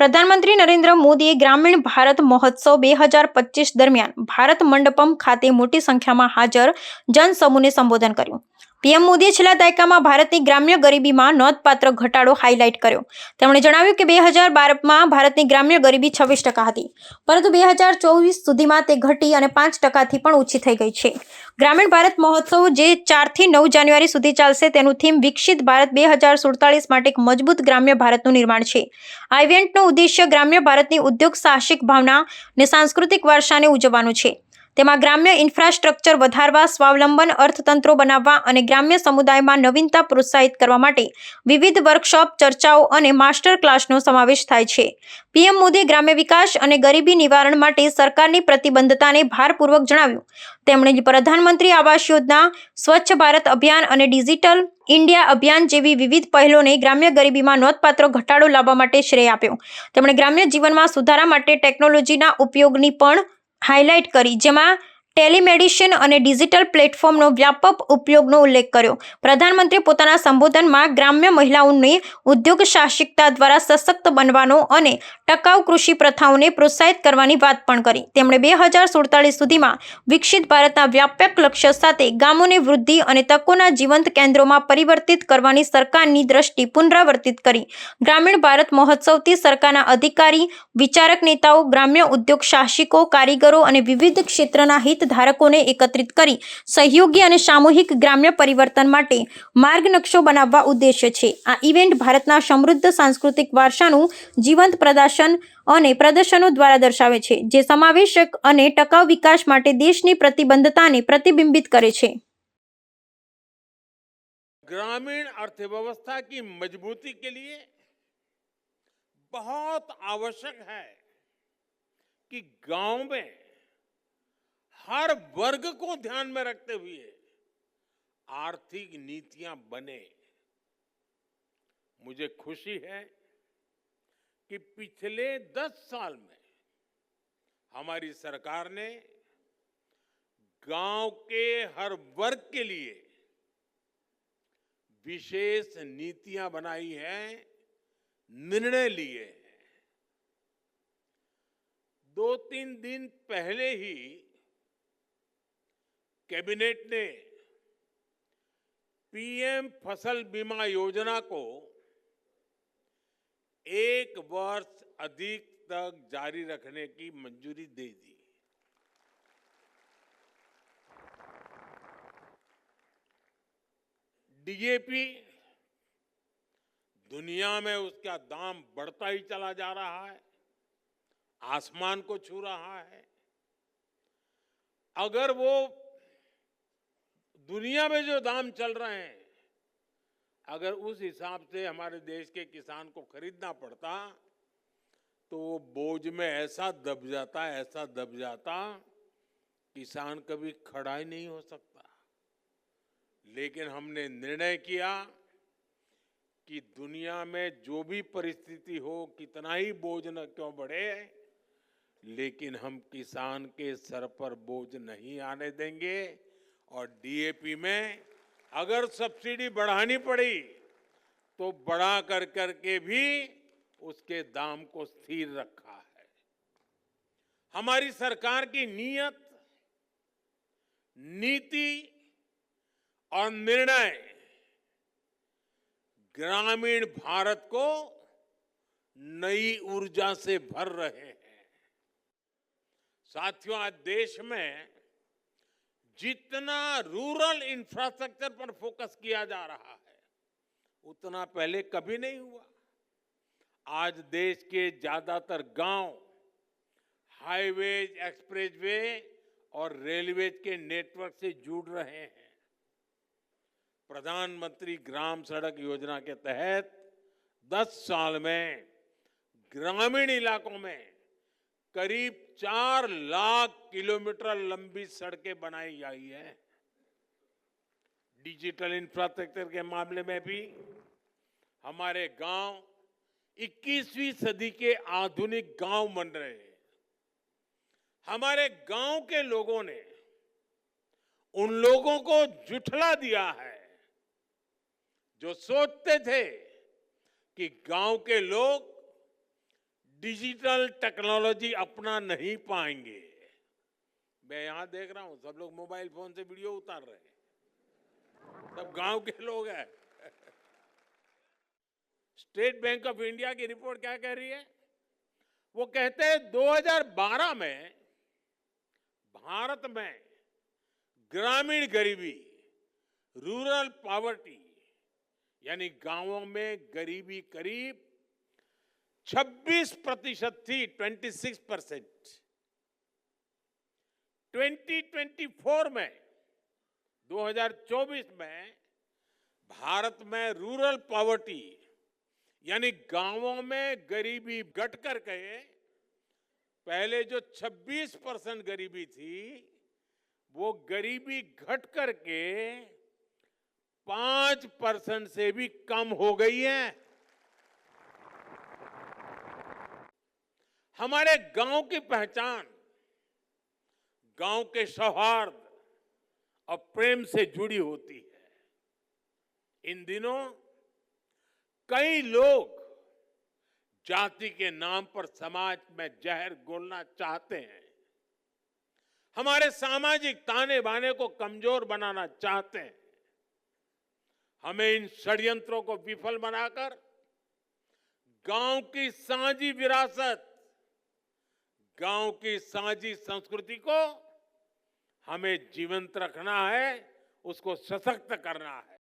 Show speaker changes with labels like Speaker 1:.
Speaker 1: પ્રધાનમંત્રી નરેન્દ્ર મોદીએ ગ્રામીણ ભારત મહોત્સવ 2025 દરમિયાન ભારત મંડપમ ખાતે મોટી સંખ્યામાં હાજર જનસમૂહને સંબોધન કર્યું. પીએમ મોદીએ છેલ્લા દાયકામાં ભારતની ગ્રામ્ય ગરીબીમાં નોંધપાત્ર ઘટાડો હાઇલાઇટ કર્યો. તેમણે જણાવ્યું કે 2012માં ભારતની ગ્રામ્ય ગરીબી 26% હતી, પરંતુ 2024 સુધીમાં તે ઘટી અને 5%થી પણ ઓછી થઈ ગઈ છે. ગ્રામીણ ભારત મહોત્સવ જે 4 થી 9 જાન્યુઆરી સુધી ચાલશે, તેનું થીમ વિકસિત ભારત 2047 માટે એક મજબૂત ગ્રામ્ય ભારતનું નિર્માણ છે. આ ઇવેન્ટનો ઉદ્દેશ્ય ગ્રામ્ય ભારતની ઉદ્યોગ સાહસિક ભાવના અને સાંસ્કૃતિક વારસાને ઉજવવાનો છે. તેમાં ગ્રામ્ય ઇન્ફ્રાસ્ટ્રક્ચર વધારવા, સ્વાવલંબન અર્થતંત્રો બનાવવા અને ગ્રામ્ય સમુદાયમાં નવીનતા પ્રોત્સાહિત કરવા માટે વિવિધ વર્કશોપ, ચર્ચાઓ અને માસ્ટર ક્લાસનો સમાવેશ થાય છે. પીએમ મોદીએ ગ્રામ્ય વિકાસ અને ગરીબી નિવારણ માટે સરકારની પ્રતિબદ્ધતાને ભારપૂર્વક જણાવ્યું. તેમણે પ્રધાનમંત્રી આવાસ યોજના, સ્વચ્છ ભારત અભિયાન અને ડિજિટલ ઇન્ડિયા અભિયાન જેવી વિવિધ પહેલોને ગ્રામ્ય ગરીબીમાં નોંધપાત્ર ઘટાડો લાવવા માટે શ્રેય આપ્યો. તેમણે ગ્રામ્ય જીવનમાં સુધારા માટે ટેકનોલોજીના ઉપયોગની પણ હાઇલાઇટ કરી, જેમાં ટેલિમેડિસિન અને ડિજિટલ પ્લેટફોર્મનો વ્યાપક ઉપયોગનો ઉલ્લેખ કર્યો. પ્રધાનમંત્રીએ પોતાના સંબોધનમાં ગ્રામ્ય મહિલાઓને ઉદ્યોગ સાહસિકતા દ્વારા સશક્ત બનવાનો અને ટકાઉ કૃષિ પ્રથાઓને પ્રોત્સાહિત કરવાની વાત પણ કરી. તેમણે 2047 સુધીમાં વિકસિત ભારતના વ્યાપક લક્ષ્ય સાથે ગામોને વૃદ્ધિ અને તકોના જીવંત કેન્દ્રોમાં પરિવર્તિત કરવાની સરકારની દ્રષ્ટિ પુનરાવર્તિત કરી. ગ્રામીણ ભારત મહોત્સવથી સરકારના અધિકારી, વિચારક નેતાઓ, ગ્રામ્ય ઉદ્યોગ સાહસિકો, કારીગરો અને વિવિધ ક્ષેત્રના હિતધારકોને એકત્રિત કરી સહયોગી અને સામૂહિક ગ્રામ્ય પરિવર્તન માટે માર્ગ નકશો બનાવવા ઉદ્દેશ્ય છે. આ ઇવેન્ટ ભારતના સમૃદ્ધ સાંસ્કૃતિક વારસાનું જીવંત પ્રદર્શન અને પ્રદર્શનો દ્વારા દર્શાવે છે, જે સમાવેશક અને ટકાઉ વિકાસ માટે દેશની પ્રતિબદ્ધતાને પ્રતિબિંબિત કરે છે.
Speaker 2: ग्रामीण अर्थव्यवस्था की मजबूती के लिए बहुत आवश्यक है कि गांव में हर वर्ग को ध्यान में रखते हुए आर्थिक नीतियां बने. मुझे खुशी है कि पिछले 10 साल में हमारी सरकार ने गांव के हर वर्ग के लिए विशेष नीतियां बनाई हैं, निर्णय लिए हैं. 2-3 दिन पहले ही कैबिनेट ने पीएम फसल बीमा योजना को 1 वर्ष अधिक तक जारी रखने की मंजूरी दे दी. डीएपी दुनिया में उसका दाम बढ़ता ही चला जा रहा है, आसमान को छू रहा है. अगर वो दुनिया में जो दाम चल रहे हैं, अगर उस हिसाब से हमारे देश के किसान को खरीदना पड़ता तो वो बोझ में ऐसा दब जाता किसान कभी खड़ा ही नहीं हो सकता. लेकिन हमने निर्णय किया कि दुनिया में जो भी परिस्थिति हो, कितना ही बोझ न क्यों बढ़े, लेकिन हम किसान के सर पर बोझ नहीं आने देंगे. और डीएपी में अगर सब्सिडी बढ़ानी पड़ी तो बढ़ा करके भी उसके दाम को स्थिर रखा है. हमारी सरकार की नीयत, नीति और निर्णय ग्रामीण भारत को नई ऊर्जा से भर रहे हैं. साथियों, आज देश में जितना रूरल इंफ्रास्ट्रक्चर पर फोकस किया जा रहा है, उतना पहले कभी नहीं हुआ. आज देश के ज्यादातर गांव हाईवेज, एक्सप्रेसवे और रेलवेज के नेटवर्क से जुड़ रहे हैं. प्रधानमंत्री ग्राम सड़क योजना के तहत 10 साल में ग्रामीण इलाकों में करीब 4 लाख किलोमीटर लंबी सड़कें बनाई गई है. डिजिटल इंफ्रास्ट्रक्चर के मामले में भी हमारे गांव 21वीं सदी के आधुनिक गांव बन रहे हैं. हमारे गांव के लोगों ने उन लोगों को झुठला दिया है जो सोचते थे कि गांव के लोग डिजिटल टेक्नोलॉजी अपना नहीं पाएंगे। मैं यहां देख रहा हूं सब लोग मोबाइल फोन से वीडियो उतार रहे हैं, सब गांव के लोग हैं। स्टेट बैंक ऑफ इंडिया की रिपोर्ट क्या कह रही है? वो कहते हैं 2012 में भारत में ग्रामीण गरीबी, रूरल पॉवर्टी, यानी गांवों में गरीबी करीब 26% थी, 26%। 2024 में 2024 में भारत में रूरल पॉवर्टी यानी गांवों में गरीबी घट कर के पहले जो 26% गरीबी थी वो गरीबी घट करके 5% से भी कम हो गई है। हमारे गांव की पहचान गांव के सौहार्द और प्रेम से जुड़ी होती है। इन दिनों कई लोग जाति के नाम पर समाज में जहर घोलना चाहते हैं, हमारे सामाजिक ताने बाने को कमजोर बनाना चाहते हैं। हमें इन षड्यंत्रों को विफल बनाकर गांव की साझी विरासत, गांव की साझी संस्कृति को हमें जीवंत रखना है, उसको सशक्त करना है।